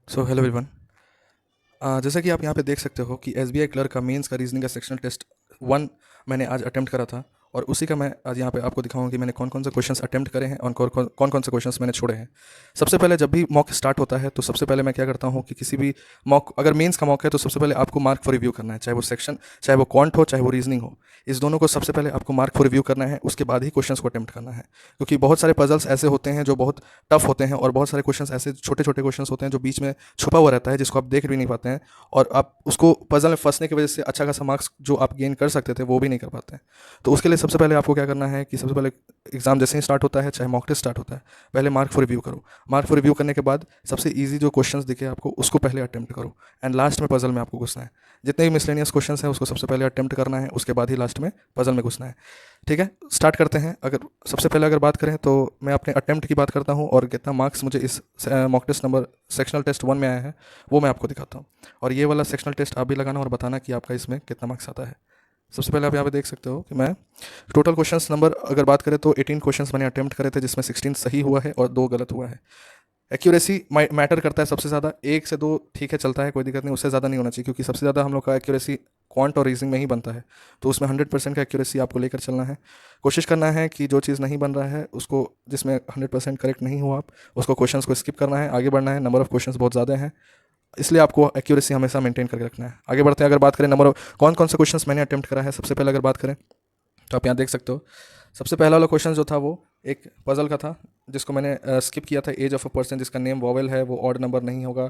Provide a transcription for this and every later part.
So hello everyone. जैसा कि आप यहाँ पे देख सकते हो कि एसबीआई क्लर्क का मेंस का रीजनिंग का सेक्शनल टेस्ट 1 मैंने आज अटेम्प्ट करा था। और उसी का मैं आज यहाँ पे आपको दिखाऊंगा कि मैंने कौन कौन से क्वेश्चंस अटेम्प्ट करे हैं और कौन कौन से क्वेश्चंस मैंने छोड़े हैं। सबसे पहले जब भी मॉक स्टार्ट होता है तो सबसे पहले मैं क्या करता हूँ कि किसी भी मॉक, अगर मेंस का मॉक है तो सबसे पहले आपको मार्क फॉर रिव्यू करना है, चाहे वो सेक्शन, चाहे वो क्वांट हो, चाहे वो रीजनिंग हो। इस दोनों को सबसे पहले आपको मार्क फॉर रिव्यू करना है, उसके बाद ही क्वेश्चंस को अटेम्प्ट करना है। क्योंकि बहुत सारे पजल्स ऐसे होते हैं जो बहुत टफ होते हैं और बहुत सारे क्वेश्चंस ऐसे छोटे छोटे क्वेश्चंस होते हैं जो बीच में छुपा हुआ रहता है, जिसको आप देख भी नहीं पाते हैं। और आप उसको पजल में फंसने की वजह से अच्छा खासा मार्क्स जो आप गेन कर सकते थे वो भी नहीं कर पाते हैं। तो उसके लिए सबसे पहले आपको क्या करना है कि सबसे पहले एग्जाम जैसे ही स्टार्ट होता है, चाहे मॉक टेस्ट स्टार्ट होता है, पहले मार्क फॉर रिव्यू करो। मार्क फॉर रिव्यू करने के बाद सबसे ईजी जो क्वेश्चंस दिखे आपको उसको पहले अटेम्प्ट करो, एंड लास्ट में पजल में आपको घुसना है। जितने भी मिसलेनियस क्वेश्चंस हैं उसको सबसे पहले अटेम्प्ट करना है, उसके बाद ही लास्ट में पजल में घुसना है। ठीक है, स्टार्ट करते हैं। अगर सबसे पहले अगर बात करें तो मैं अपने अटेम्प्ट की बात करता हूँ और कितना मार्क्स मुझे इस mock test number sectional test 1 में आया है वो मैं आपको दिखाता हूँ। और ये वाला सेक्शनल टेस्ट आप भी लगाना और बताना कि आपका इसमें कितना मार्क्स आता है। सबसे पहले आप यहाँ पे देख सकते हो कि मैं टोटल क्वेश्चंस नंबर अगर बात करें तो 18 क्वेश्चंस मैंने अटेम्प्ट करे थे, जिसमें 16 सही हुआ है और 2 गलत हुआ है। एक्यूरेसी मैटर करता है सबसे ज़्यादा, 1 से 2 ठीक है, चलता है, कोई दिक्कत नहीं, उससे ज़्यादा नहीं होना चाहिए, क्योंकि सबसे ज़्यादा हम लोग का एक्यूरेसी क्वांट और रीजनिंग में ही बनता है। तो उसमें 100% का एक्यूरेसी आपको लेकर चलना है। कोशिश करना है कि जो चीज़ नहीं बन रहा है उसको, जिसमें 100% करेक्ट नहीं हो आप, उसको क्वेश्चंस को स्किप करना है, आगे बढ़ना है। नंबर ऑफ क्वेश्चंस बहुत ज़्यादा हैं, इसलिए आपको एक्यूरेसी हमेशा मेंटेन करके रखना है। आगे बढ़ते हैं। अगर बात करें नंबर ऑफ कौन कौन से क्वेश्चंस मैंने अटेम्प्ट करा है, सबसे पहले अगर बात करें तो आप यहाँ देख सकते हो। सबसे पहला वाला क्वेश्चन जो था वो एक पजल का था, जिसको मैंने स्किप किया था। एज ऑफ अ पर्सन जिसका नेम वॉवेल है वो ऑड नंबर नहीं होगा,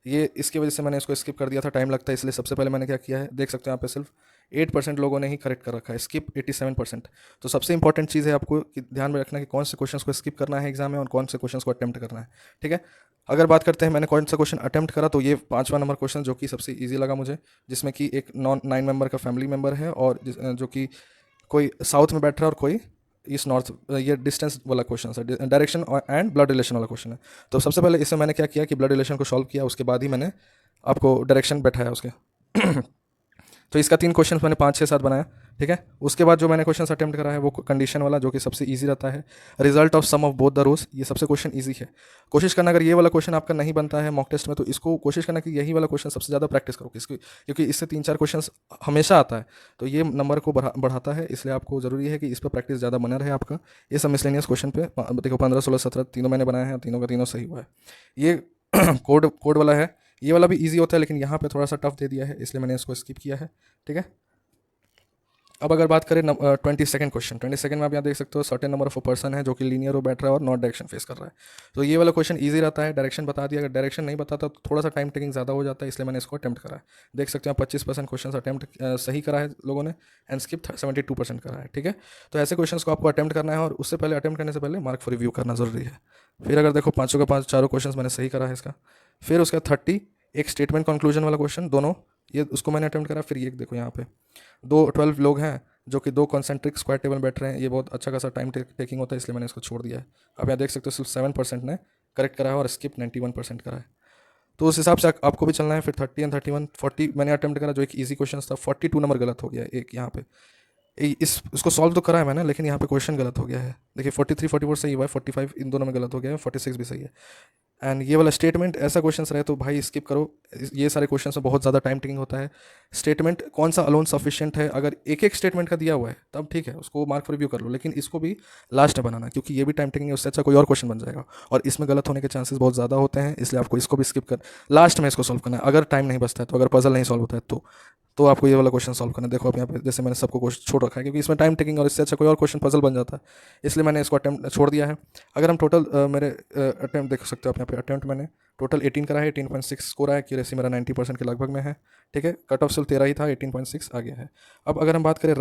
ये इसकी वजह से मैंने इसको स्किप कर दिया था, टाइम लगता है इसलिए। सबसे पहले मैंने क्या किया है, देख सकते हो यहाँ पे सिर्फ 8% लोगों ने ही करेक्ट कर रखा है, स्किप 87%। तो सबसे इंपॉर्टेंट चीज़ है आपको कि ध्यान में रखना कि कौन से क्वेश्चंस को स्किप करना है एग्जाम में और कौन से क्वेश्चंस को अटेम्प्ट करना है। ठीक है, अगर बात करते हैं मैंने कौन सा क्वेश्चन अटेम्प्ट करा, तो ये 5वां नंबर क्वेश्चन जो कि सबसे ईजी लगा मुझे, जिसमें कि एक नॉन 9 मेंबर का फैमिली मेंबर है और जो कि कोई साउथ में बैठ रहा है और कोई ईस्ट नॉर्थ, ये डिस्टेंस वाला क्वेश्चन है, डायरेक्शन एंड ब्लड रिलेशन वाला क्वेश्चन है। तो सबसे पहले इसमें मैंने क्या किया कि ब्लड रिलेशन को सॉल्व किया, उसके बाद ही मैंने आपको डायरेक्शन बैठाया उसके। तो इसका 3 क्वेश्चन मैंने 5 6 7 बनाया। ठीक है, उसके बाद जो मैंने क्वेश्चन अटेम्प्ट करा है वो कंडीशन वाला, जो कि सबसे इजी रहता है। Result of sum of both the roots, ये सबसे क्वेश्चन इजी है। कोशिश करना अगर ये वाला क्वेश्चन आपका नहीं बनता है मॉक टेस्ट में तो इसको कोशिश करना कि यही वाला क्वेश्चन सबसे ज़्यादा प्रैक्टिस करो, किसकी, क्योंकि इससे 3 4 क्वेश्चन हमेशा आता है। तो ये नंबर को बढ़ाता है, इसलिए आपको ज़रूरी है कि इस पर प्रैक्टिस ज़्यादा बना रहे आपका। ये सब मिसलेनियस क्वेश्चन पे देखो 15 16 17 तीनों मैंने बनाए हैं, तीनों का तीनों सही हुआ है। ये कोड वाला है, ये वाला भी इजी होता है लेकिन यहाँ पे थोड़ा सा टफ दे दिया है, इसलिए मैंने इसको स्किप किया है। ठीक है, अब अगर बात करें 22nd क्वेश्चन, 22nd में आप यहाँ देख सकते हो certain number of a person है जो कि लीनियर हो बैठ रहा है और नॉट डायरेक्शन फेस कर रहा है। तो ये वाला क्वेश्चन इजी रहता है, डायरेक्शन बता दिया। अगर डायरेक्शन नहीं बताता तो थोड़ा सा टाइम टेकिंग ज़्यादा हो जाता है, इसलिए मैंने इसको अटेम्प्ट करा है। देख सकते हैं 25% क्वेश्चन अटेम्प्ट सही करा है लोगों ने, एंड स्किप 72% करा है। ठीक है, तो ऐसे क्वेश्चन को आपको अटेम्प्ट करना है और उससे पहले, अटेम्प्ट करने से पहले मार्क फॉर रिव्यू करना जरूरी है। फिर अगर देखो 5 का 5 चारों क्वेश्चन मैंने सही करा है इसका। फिर उसका 30 एक स्टेटमेंट कंक्लूजन वाला क्वेश्चन, दोनों ये उसको मैंने अटेम्प्ट करा। फिर ये देखो यहाँ पे 12 लोग हैं जो कि 2 कॉन्सेंट्रिक स्क्वायर टेबल बैठ रहे हैं, ये बहुत अच्छा खासा टाइम टेकिंग होता है, इसलिए मैंने इसको छोड़ दिया है। अब यहाँ देख सकते हो सिर्फ 7% ने करेक्ट करा है और स्किप 91% करा है। तो उस हिसाब से आपको भी चलना है। फिर 30 एंड 31 40 मैंने अटेम्प्ट करा जो एक इजी क्वेश्चन था, 42 नंबर गलत हो गया है एक यहाँ पे। इसको सॉल्व तो करा है मैंने, लेकिन यहाँ पे क्वेश्चन गलत हो गया है। देखिए 43 44 सही हुआ है, 45 इन दोनों में गलत हो गया है, 46 भी सही है। एंड ये वाला स्टेटमेंट ऐसा क्वेश्चन रहे तो भाई स्किप करो, ये सारे क्वेश्चन में बहुत ज़्यादा टाइम टेकिंग होता है। स्टेटमेंट कौन सा अलोन सफिशिएंट है, अगर एक एक स्टेटमेंट का दिया हुआ है तब ठीक है, उसको मार्क फॉर रिव्यू कर लो, लेकिन इसको भी लास्ट में बनाना, क्योंकि ये भी टाइम टेकिंग है, उससे अच्छा कोई और क्वेश्चन बन जाएगा और इसमें गलत होने के चांसेस बहुत ज़्यादा होते हैं, इसलिए आपको इसको भी स्किप कर लास्ट में इसको सॉल्व करना है। अगर टाइम नहीं बचता है तो, अगर पजल नहीं सॉल्व होता है तो आपको ये वाला क्वेश्चन सॉल्व करना है। देखो आप यहाँ पे जैसे मैंने सबको क्वेश्चन छोड़ रखा है, क्योंकि इसमें टाइम टेकिंग और इससे अच्छा कोई और क्वेश्चन पजल बन जाता है, इसलिए मैंने इसको अटेम्प्ट छोड़ दिया है। अगर हम टोटल मेरे अटेम्प्ट देख सकते हो आप यहाँ पे, अटेम्प्ट मैंने टोटल 18 करा है, 18.6 स्कोर है, एक्यूरेसी मेरा 90% के लगभग में है। ठीक है, कट ऑफ सिर्फ 13 ही था, 18.6 आ गया है। अब अगर हम बात करें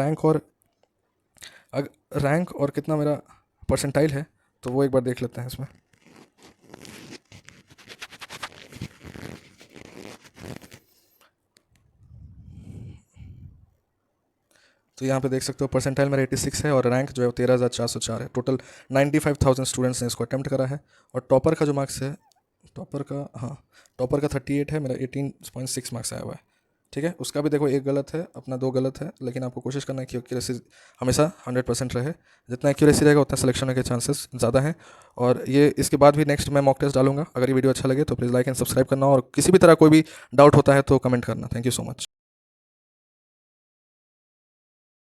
रैंक और कितना मेरा परसेंटाइल है, तो वो एक बार देख लेते हैं इसमें। तो यहाँ पे देख सकते हो परसेंटाइल मेरा 86 है और रैंक जो है 13,404 है। टोटल 95,000 स्टूडेंट्स ने इसको अटेम्प्ट करा है। और टॉपर का जो मार्क्स है, टॉपर का 38 है, मेरा 18.6 मार्क्स आया हुआ है। ठीक है, उसका भी देखो एक गलत है, अपना 2 गलत है, लेकिन आपको कोशिश करना है कि एक्यूरेसी हमेशा 100% रहे। जितना एक्यूरेसी रहेगा उतना सिलेक्शन होने के चांसेस ज़्यादा हैं। और ये इसके बाद भी नेक्स्ट मैं मॉक टेस्ट डालूंगा। अगर ये वीडियो अच्छा लगे तो प्लीज़ लाइक एंड सब्सक्राइब करना, और किसी भी तरह कोई भी डाउट होता है तो कमेंट करना। Thank you so much.